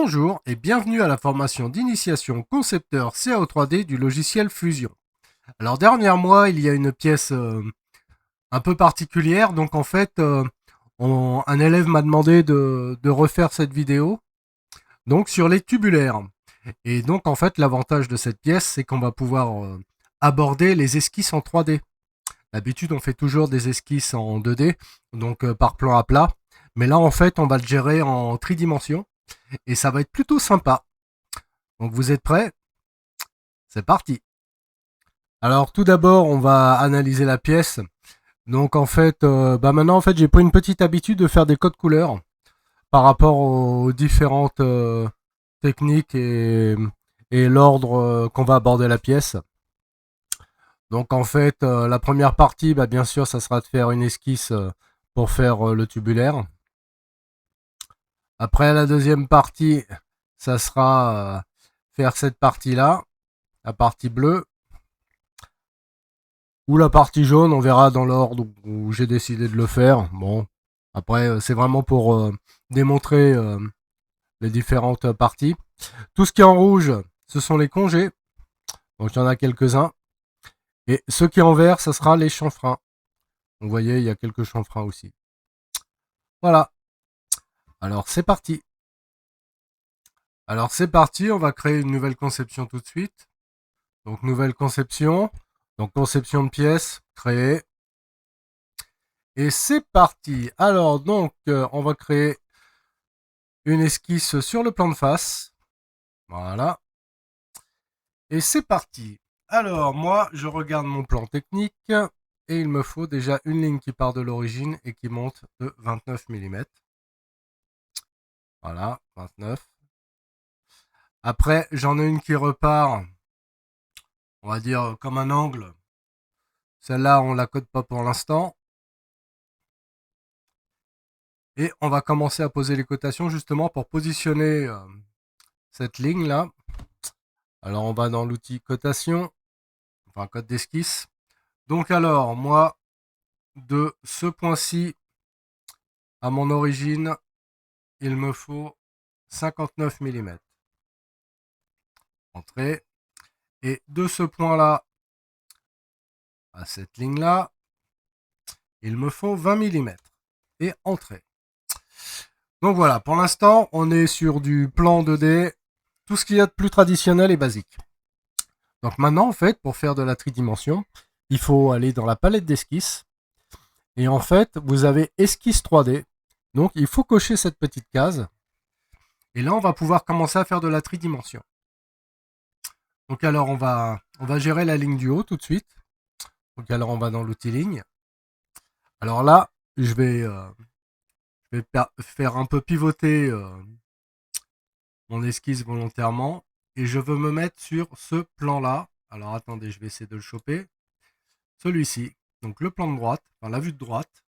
Bonjour et bienvenue à la formation d'initiation concepteur CAO3D du logiciel Fusion. Alors derrière moi, il y a une pièce un peu particulière, donc en fait, un élève m'a demandé de refaire cette vidéo donc sur les tubulaires. Et donc en fait, l'avantage de cette pièce, c'est qu'on va pouvoir aborder les esquisses en 3D. D'habitude, on fait toujours des esquisses en 2D, donc par plan à plat. Mais là, en fait, on va le gérer en tridimension et ça va être plutôt sympa. Donc vous êtes prêts? C'est parti. Alors tout d'abord, on va analyser la pièce. Donc en fait, maintenant en fait, j'ai pris une petite habitude de faire des codes couleurs par rapport aux différentes techniques et l'ordre qu'on va aborder la pièce. Donc en fait, la première partie, bien sûr, ça sera de faire une esquisse pour faire le tubulaire. Après la deuxième partie, ça sera faire cette partie-là, la partie bleue. Ou la partie jaune, on verra dans l'ordre où j'ai décidé de le faire. Bon, après, c'est vraiment pour démontrer les différentes parties. Tout ce qui est en rouge, ce sont les congés. Donc, il y en a quelques-uns. Et ce qui est en vert, ce sera les chanfreins. Vous voyez, il y a quelques chanfreins aussi. Voilà. Alors, c'est parti. Alors, c'est parti. On va créer une nouvelle conception tout de suite. Donc, nouvelle conception. Donc, conception de pièces, créer. Et c'est parti. Alors, donc, on va créer une esquisse sur le plan de face. Voilà. Et c'est parti. Alors, moi, je regarde mon plan technique et il me faut déjà une ligne qui part de l'origine et qui monte de 29 mm. Voilà, 29. Après, j'en ai une qui repart, on va dire comme un angle. Celle-là, on la code pas pour l'instant. Et on va commencer à poser les cotations justement pour positionner cette ligne-là. Alors, on va dans l'outil cotation, enfin code d'esquisse. Donc alors, moi, de ce point-ci à mon origine, il me faut 59 mm. Entrée. Et de ce point-là à cette ligne-là, il me faut 20 mm. Et entrée. Donc voilà, pour l'instant, on est sur du plan 2D, tout ce qu'il y a de plus traditionnel et basique. Donc maintenant, en fait, pour faire de la tridimension, il faut aller dans la palette d'esquisse. Et en fait, vous avez esquisse 3D. Donc il faut cocher cette petite case. Et là, on va pouvoir commencer à faire de la tridimension. Donc alors, on va gérer la ligne du haut tout de suite. Donc alors, on va dans l'outil ligne. Alors là, je vais faire un peu pivoter mon esquisse volontairement. Et je veux me mettre sur ce plan-là. Alors attendez, je vais essayer de le choper. Celui-ci. Donc le plan de droite, enfin la vue de droite.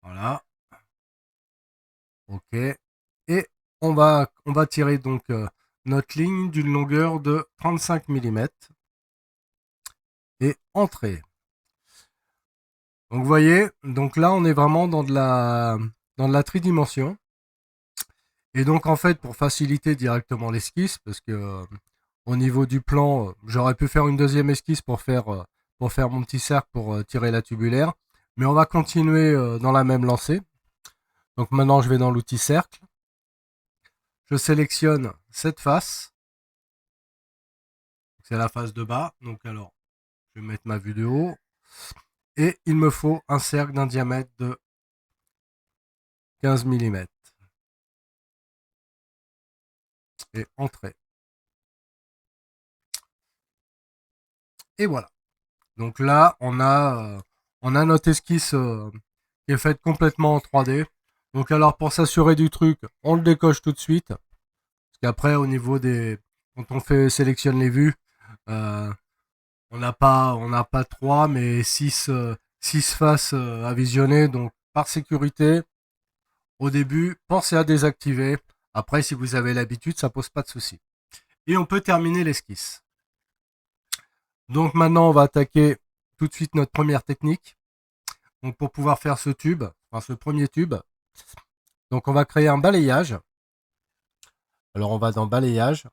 Voilà. Ok. Et on va tirer donc notre ligne d'une longueur de 35 mm. Et entrée. Donc vous voyez, donc là on est vraiment dans de la tridimension. Et donc en fait pour faciliter directement l'esquisse, parce que au niveau du plan, j'aurais pu faire une deuxième esquisse pour faire mon petit cercle pour tirer la tubulaire. Mais on va continuer dans la même lancée. Donc maintenant je vais dans l'outil cercle. Je sélectionne cette face. C'est la face de bas. Donc alors je vais mettre ma vue de haut. Et il me faut un cercle d'un diamètre de 15 mm. Et entrée. Et voilà. Donc là, on a notre esquisse qui est faite complètement en 3D. Donc alors pour s'assurer du truc, on le décoche tout de suite. Parce qu'après, au niveau des... Quand on sélectionne les vues, euh, on n'a pas 3, mais 6 faces à visionner. Donc par sécurité, au début, pensez à désactiver. Après, si vous avez l'habitude, ça pose pas de souci. Et on peut terminer l'esquisse. Donc maintenant, on va attaquer tout de suite notre première technique. Donc pour pouvoir faire ce tube, enfin ce premier tube, Donc on va créer un balayage. Alors on va dans balayage.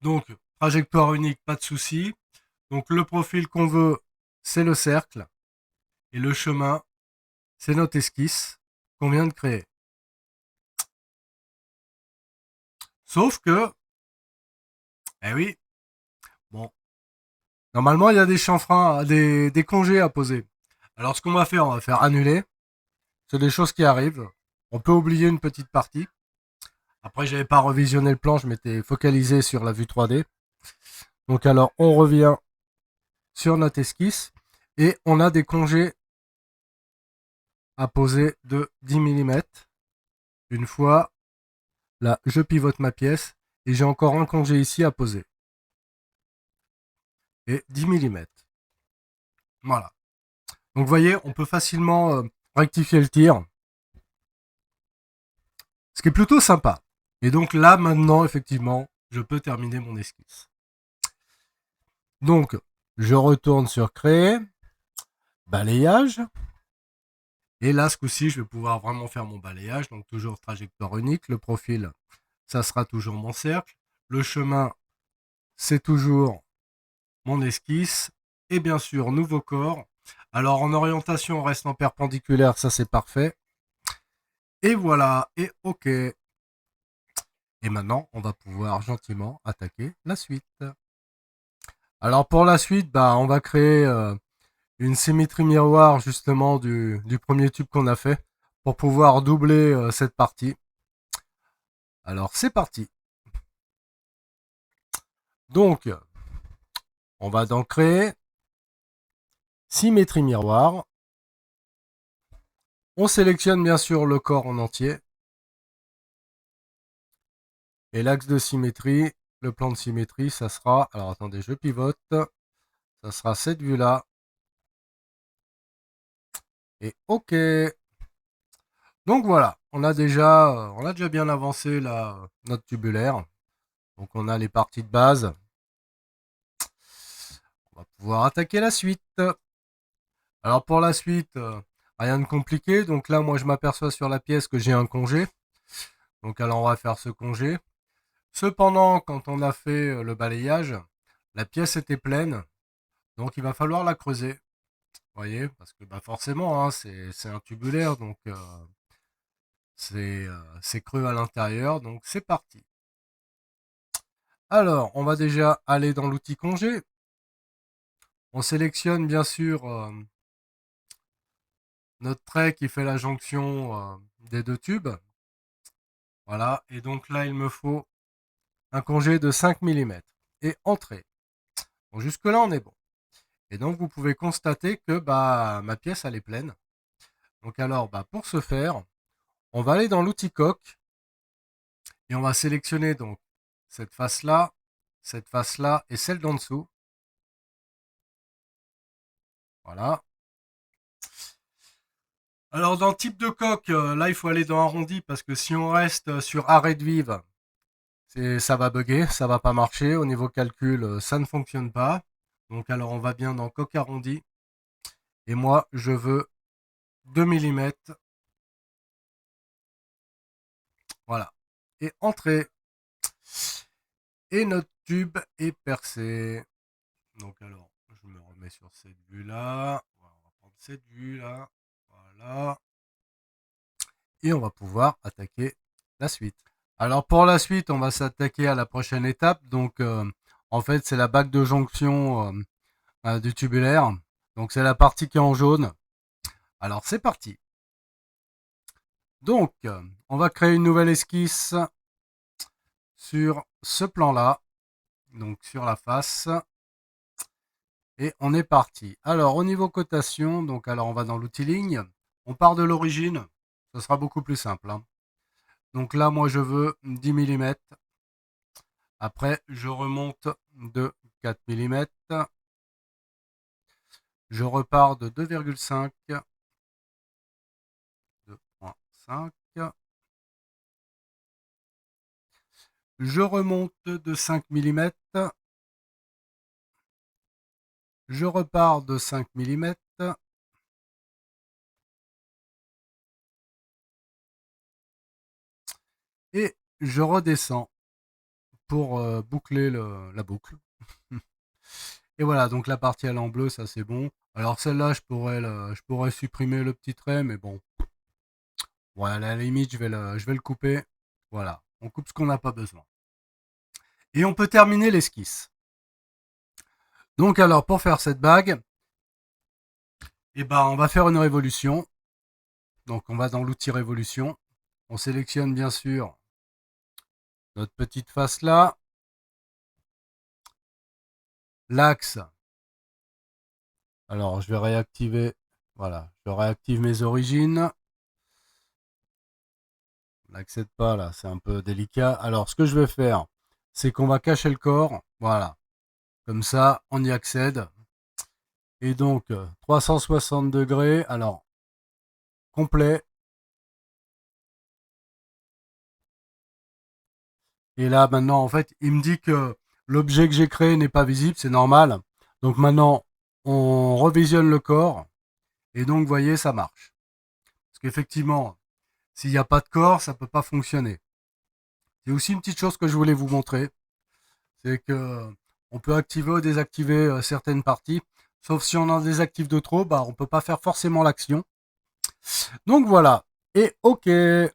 Donc trajectoire unique, pas de souci. Donc le profil qu'on veut, c'est le cercle. Et le chemin, c'est notre esquisse qu'on vient de créer. Sauf que, eh oui, bon, normalement il y a des chanfreins, des congés à poser. Alors ce qu'on on va faire annuler. C'est des choses qui arrivent. On peut oublier une petite partie. Après, j'avais pas revisionné le plan, je m'étais focalisé sur la vue 3D. Donc alors, on revient sur notre esquisse et on a des congés à poser de 10 mm. Une fois, là, je pivote ma pièce et j'ai encore un congé ici à poser. Et 10 mm. Voilà. Donc vous voyez, on peut facilement rectifier le tir. Ce qui est plutôt sympa. Et donc là, maintenant, effectivement, je peux terminer mon esquisse. Donc, je retourne sur créer, balayage. Et là, ce coup-ci, je vais pouvoir vraiment faire mon balayage. Donc, toujours trajectoire unique. Le profil, ça sera toujours mon cercle. Le chemin, c'est toujours mon esquisse. Et bien sûr, nouveau corps. Alors, en orientation, on reste en perpendiculaire. Ça, c'est parfait. Et voilà. Et OK. Et maintenant, on va pouvoir gentiment attaquer la suite. Alors, pour la suite, bah, on va créer une symétrie miroir justement du premier tube qu'on a fait pour pouvoir doubler cette partie. Alors c'est parti. Donc on va donc créer symétrie miroir. On sélectionne bien sûr le corps en entier. Et l'axe de symétrie, le plan de symétrie, ça sera, alors attendez, je pivote, ça sera cette vue-là. Et OK. Donc voilà, on a déjà bien avancé notre tubulaire. Donc on a les parties de base. On va pouvoir attaquer la suite. Alors pour la suite, rien de compliqué. Donc là, moi, je m'aperçois sur la pièce que j'ai un congé. Donc alors, on va faire ce congé. Cependant, quand on a fait le balayage, la pièce était pleine. Donc il va falloir la creuser. Vous voyez, parce que bah, forcément, hein, c'est un tubulaire. Donc c'est creux à l'intérieur. Donc c'est parti. Alors, on va déjà aller dans l'outil congé. On sélectionne bien sûr notre trait qui fait la jonction des deux tubes. Voilà, et donc là, il me faut un congé de 5 mm. Et entrée. Bon, jusque-là, on est bon. Et donc, vous pouvez constater que bah, ma pièce, elle est pleine. Donc alors, bah, pour ce faire, on va aller dans l'outil coque et on va sélectionner donc cette face-là et celle d'en dessous. Voilà. Alors, dans type de coque, là, il faut aller dans arrondi parce que si on reste sur arrêt de vive, ça va bugger, ça va pas marcher. Au niveau calcul, ça ne fonctionne pas. Donc alors on va bien dans coque arrondi. Et moi je veux 2 mm. Voilà. Et entrée. Et notre tube est percé. Donc alors, je me remets sur cette vue-là. Voilà, on va prendre cette vue-là. Voilà. Et on va pouvoir attaquer la suite. Alors pour la suite, on va s'attaquer à la prochaine étape. Donc en fait, c'est la bague de jonction du tubulaire. Donc c'est la partie qui est en jaune. Alors c'est parti. Donc on va créer une nouvelle esquisse sur ce plan-là. Donc sur la face. Et on est parti. Alors au niveau cotation, donc alors on va dans l'outil ligne. On part de l'origine. Ce sera beaucoup plus simple. Hein. Donc là, moi je veux 10 mm. Après, je remonte de 4 mm. Je repars de 2,5. 2,5. Je remonte de 5 mm. Je repars de 5 mm. Et je redescends pour boucler la boucle. Et voilà, donc la partie elle est en bleu, ça c'est bon. Alors celle-là, je pourrais supprimer le petit trait, mais bon, voilà, à la limite, je vais le couper. Voilà, on coupe ce qu'on n'a pas besoin. Et on peut terminer l'esquisse. Donc alors, pour faire cette bague, eh ben, on va faire une révolution. Donc on va dans l'outil révolution. On sélectionne bien sûr notre petite face là. L'axe. Alors je vais réactiver. Voilà, je réactive mes origines. On n'accède pas là, c'est un peu délicat. Alors ce que je vais faire, c'est qu'on va cacher le corps. Voilà. Comme ça, on y accède. Et donc 360 degrés. Alors complet. Et là, maintenant, en fait, il me dit que l'objet que j'ai créé n'est pas visible, c'est normal. Donc maintenant, on revisionne le corps. Et donc, vous voyez, ça marche. Parce qu'effectivement, s'il n'y a pas de corps, ça ne peut pas fonctionner. C'est aussi une petite chose que je voulais vous montrer. C'est que on peut activer ou désactiver certaines parties. Sauf si on en désactive de trop, bah, on ne peut pas faire forcément l'action. Donc voilà. Et OK. Et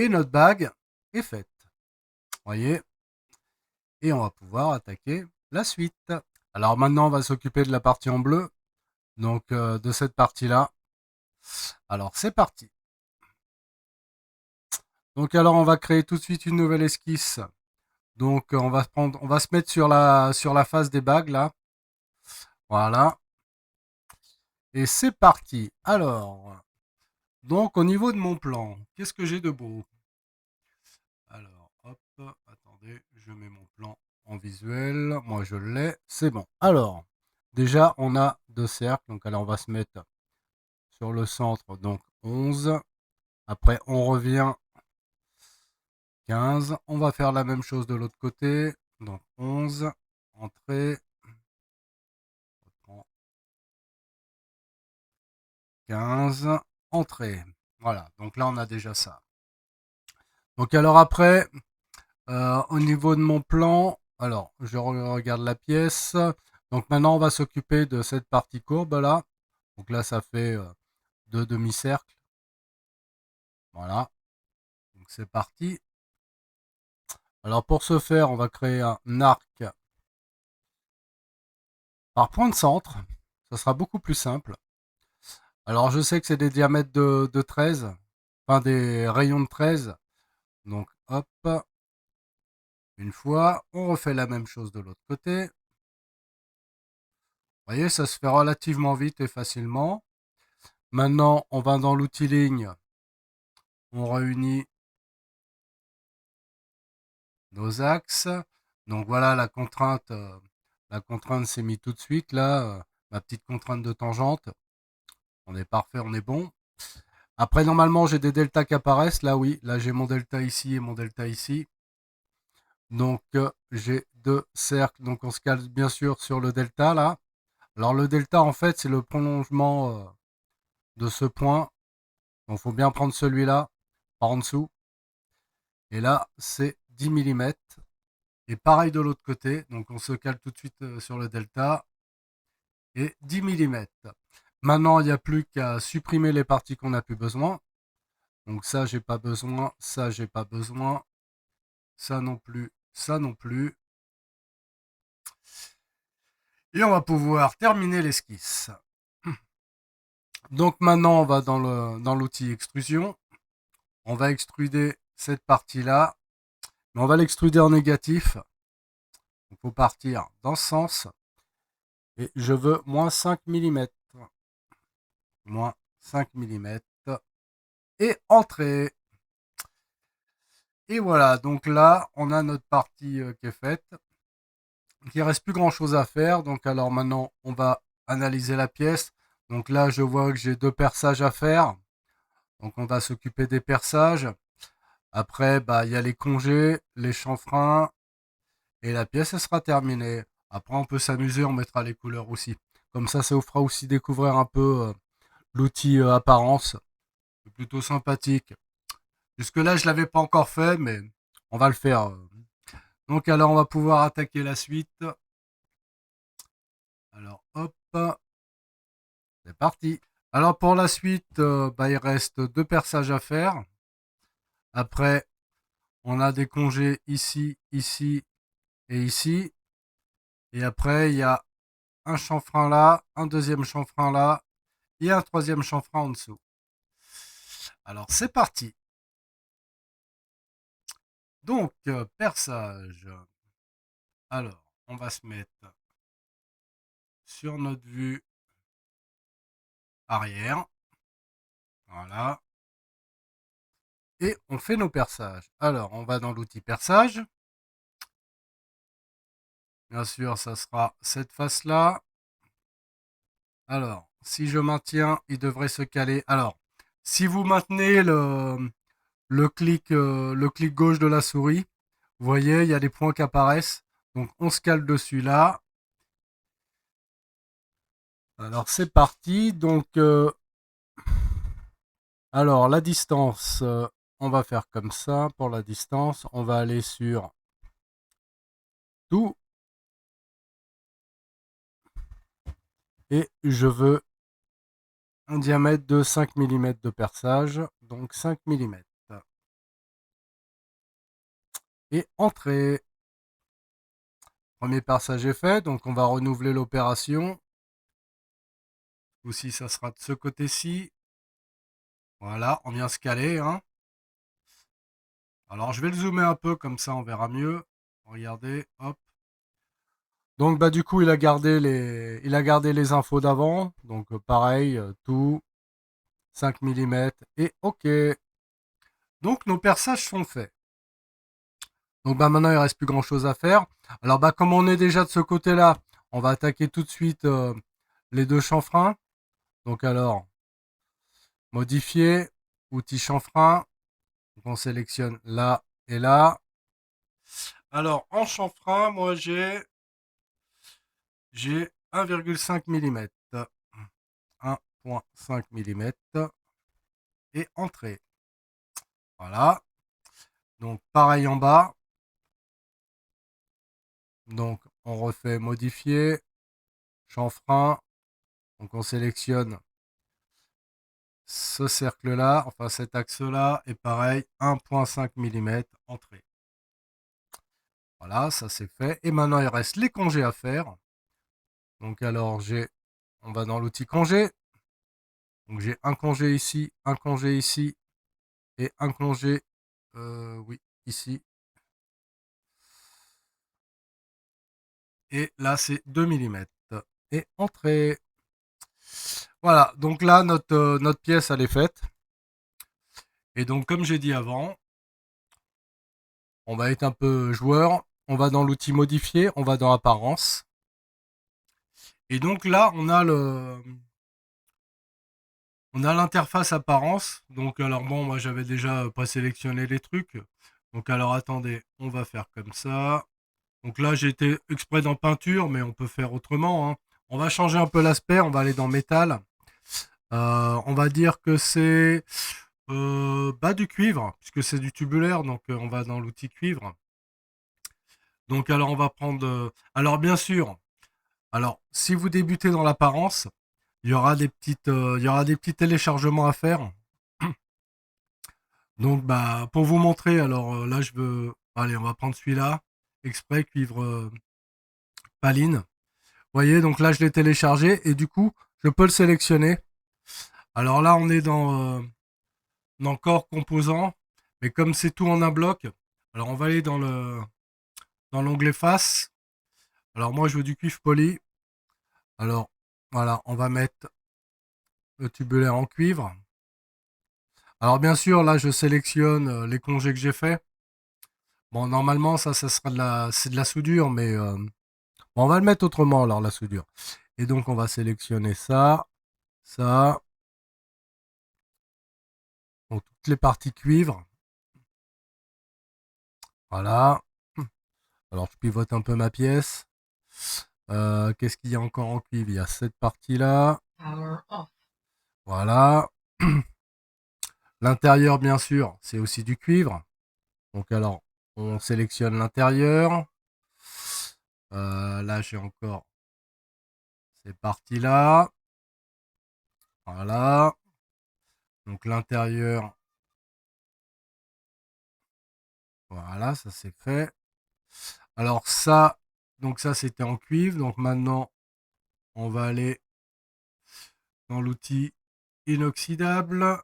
notre bague est faite. Vous voyez. Et on va pouvoir attaquer la suite. Alors maintenant, on va s'occuper de la partie en bleu, donc de cette partie-là. Alors c'est parti. Donc alors on va créer tout de suite une nouvelle esquisse. Donc on va se mettre sur la face des bagues là. Voilà. Et c'est parti. Alors, donc au niveau de mon plan, qu'est-ce que j'ai de beau? Alors, hop, attendez, je mets mon plan en visuel. Moi je l'ai, c'est bon. Alors, déjà on a deux cercles, donc alors on va se mettre sur le centre, donc 11. Après, on revient 15. On va faire la même chose de l'autre côté. Donc 11, entrée, 15, entrée. Voilà, donc là, on a déjà ça. Donc alors après, au niveau de mon plan, alors je regarde la pièce. Donc maintenant, on va s'occuper de cette partie courbe là. Donc là, ça fait deux demi-cercles. Voilà, donc c'est parti. Alors pour ce faire, on va créer un arc par point de centre. Ça sera beaucoup plus simple. Alors je sais que c'est des diamètres de 13, enfin des rayons de 13. Donc hop, une fois, on refait la même chose de l'autre côté. Vous voyez, ça se fait relativement vite et facilement. Maintenant, on va dans l'outil ligne. On réunit nos axes. Donc voilà, la contrainte s'est mise tout de suite là. Ma petite contrainte de tangente. On est parfait, on est bon. Après, normalement, j'ai des deltas qui apparaissent. Là, oui, là, j'ai mon delta ici et mon delta ici. Donc, j'ai deux cercles. Donc, on se cale bien sûr sur le delta là. Alors, le delta, en fait, c'est le prolongement de ce point. Donc, il faut bien prendre celui-là par en dessous. Et là, c'est 10 mm. Et pareil de l'autre côté. Donc, on se cale tout de suite sur le delta. Et 10 mm. Maintenant, il n'y a plus qu'à supprimer les parties qu'on n'a plus besoin. Donc, ça, j'ai pas besoin. Ça, j'ai pas besoin. Ça non plus. Ça non plus. Et on va pouvoir terminer l'esquisse. Donc maintenant, on va dans l'outil extrusion. On va extruder cette partie-là. Mais on va l'extruder en négatif. Il faut partir dans ce sens. Et je veux moins 5 mm. Moins 5 mm. Et entrée. Et voilà, donc là, on a notre partie qui est faite. Il ne reste plus grand chose à faire. Donc alors maintenant, on va analyser la pièce. Donc là, je vois que j'ai deux perçages à faire. Donc on va s'occuper des perçages. Après, bah, il y a les congés, les chanfreins, et la pièce elle sera terminée. Après, on peut s'amuser, on mettra les couleurs aussi. Comme ça vous fera aussi découvrir un peu l'outil apparence. C'est plutôt sympathique. Jusque-là, je l'avais pas encore fait, mais on va le faire. Donc alors, on va pouvoir attaquer la suite. Alors, hop, c'est parti. Alors pour la suite, bah, il reste deux perçages à faire. Après, on a des congés ici, ici et ici. Et après, il y a un chanfrein là, un deuxième chanfrein là et un troisième chanfrein en dessous. Alors c'est parti. Donc, perçage. Alors, on va se mettre sur notre vue arrière. Voilà. Et on fait nos perçages. Alors, on va dans l'outil perçage. Bien sûr, ça sera cette face-là. Alors, si je maintiens, il devrait se caler. Alors, si vous maintenez le clic gauche de la souris, vous voyez, il y a des points qui apparaissent. Donc, on se cale dessus là. Alors, c'est parti. Donc, alors, la distance, on va faire comme ça. Pour la distance, on va aller sur tout. Et je veux un diamètre de 5 mm de perçage. Donc, 5 mm. Et entrée. Premier perçage est fait, donc on va renouveler l'opération. Aussi, ça sera de ce côté-ci. Voilà, on vient se caler. Hein. Alors, je vais le zoomer un peu, comme ça on verra mieux. Regardez, hop. Donc, bah, du coup, il a gardé les infos d'avant. Donc, pareil, tout, 5 mm et OK. Donc, nos perçages sont faits. Donc, bah, maintenant, il ne reste plus grand-chose à faire. Alors, bah, comme on est déjà de ce côté-là, on va attaquer tout de suite les deux chanfreins. Donc, alors, modifier, outil chanfrein. Donc, on sélectionne là et là. Alors, en chanfrein, moi, j'ai 1,5 mm. 1,5 mm. Et entrée. Voilà. Donc, pareil en bas. Donc, on refait modifier, chanfrein. Donc, on sélectionne ce cercle-là, enfin cet axe-là. Et pareil, 1,5 mm, entrée. Voilà, ça c'est fait. Et maintenant, il reste les congés à faire. Donc, alors, on va dans l'outil congé. Donc, j'ai un congé ici et un congé, oui, ici. Et là, c'est 2 mm. Et entrée. Voilà, donc là, notre pièce, elle est faite. Et donc, comme j'ai dit avant, on va être un peu joueur. On va dans l'outil modifier, on va dans apparence. Et donc là, on a l'interface apparence. Donc, alors bon, moi, j'avais déjà présélectionné les trucs. Donc, alors, attendez, on va faire comme ça. Donc là, j'ai été exprès dans peinture, mais on peut faire autrement. Hein. On va changer un peu l'aspect, on va aller dans métal. On va dire que c'est du cuivre, puisque c'est du tubulaire, donc on va dans l'outil cuivre. Donc alors on va prendre... alors bien sûr, alors si vous débutez dans l'apparence, il y aura il y aura des petits téléchargements à faire. Donc bah pour vous montrer, alors là je veux... Allez, on va prendre celui-là, exprès cuivre paline. Vous voyez, donc là je l'ai téléchargé et du coup je peux le sélectionner. Alors là on est dans corps composant, mais comme c'est tout en un bloc, alors on va aller dans l'onglet face. Alors moi je veux du cuivre poli. Alors voilà, on va mettre le tubulaire en cuivre. Alors bien sûr là je sélectionne les congés que j'ai fait. Bon normalement ça sera c'est de la soudure, mais bon, on va le mettre autrement alors la soudure. Et donc on va sélectionner ça, ça, donc toutes les parties cuivre. Voilà. Alors je pivote un peu ma pièce. Qu'est-ce qu'il y a encore en cuivre? Il y a cette partie-là. Voilà. L'intérieur, bien sûr, c'est aussi du cuivre. Donc alors, on sélectionne l'intérieur. Là, j'ai encore ces parties-là. Voilà. Donc l'intérieur, voilà, ça c'est fait. Alors ça, donc ça c'était en cuivre. Donc maintenant, on va aller dans l'outil inoxydable.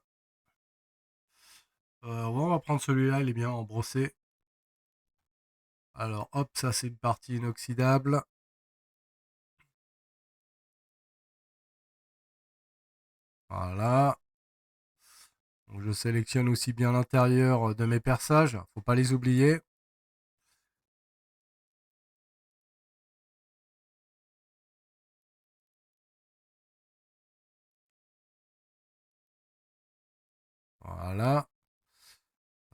On va prendre celui-là, il est bien en brossé. Alors hop, ça c'est une partie inoxydable. Voilà. Donc, je sélectionne aussi bien l'intérieur de mes perçages, faut pas les oublier. Voilà.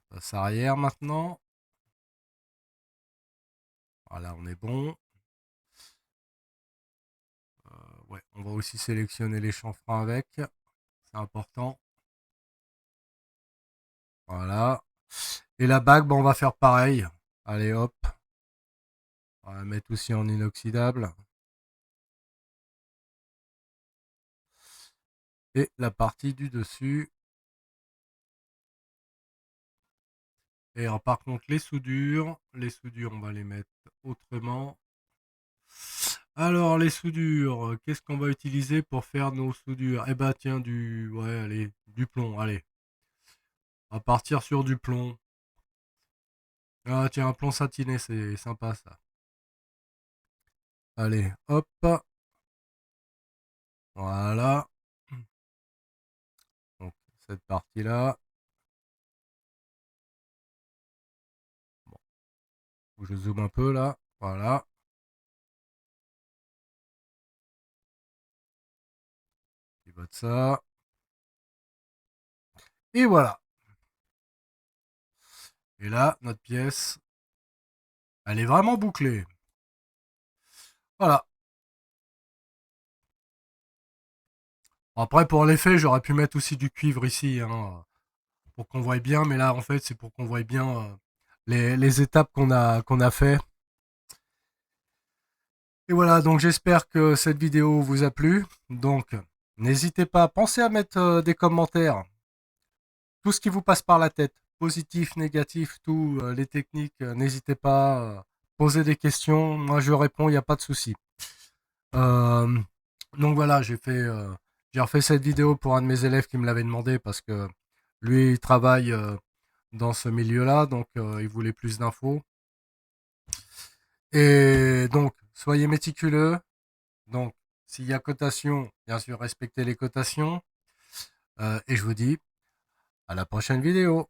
Face arrière maintenant. Voilà, on est bon. Ouais, on va aussi sélectionner les chanfreins avec. C'est important. Voilà. Et la bague, on va faire pareil. Allez hop. On va la mettre aussi en inoxydable. Et la partie du dessus. Et alors, par contre, les soudures, on va les mettre autrement. Alors, les soudures, qu'est-ce qu'on va utiliser pour faire nos soudures? Eh ben, tiens, ouais, allez, du plomb, allez. On va partir sur du plomb. Ah, tiens, un plomb satiné, c'est sympa, ça. Allez, hop. Voilà. Donc, cette partie-là. Bon, faut que je zoome un peu, là. Voilà. Il va de ça. Et voilà. Et là, notre pièce, elle est vraiment bouclée. Voilà. Après, pour l'effet, j'aurais pu mettre aussi du cuivre ici, hein, pour qu'on voie bien. Mais là, en fait, c'est pour qu'on voie bien les étapes qu'on a fait. Et voilà, donc j'espère que cette vidéo vous a plu. Donc, n'hésitez pas, pensez à mettre des commentaires. Tout ce qui vous passe par la tête, positif, négatif, tout, les techniques, n'hésitez pas. Poser des questions, moi je réponds, il n'y a pas de souci. Euh, donc voilà, j'ai refait cette vidéo pour un de mes élèves qui me l'avait demandé parce que lui, il travaille dans ce milieu-là, donc il voulait plus d'infos. Et donc, soyez méticuleux. Donc, s'il y a cotation, bien sûr, respectez les cotations. Et je vous dis à la prochaine vidéo.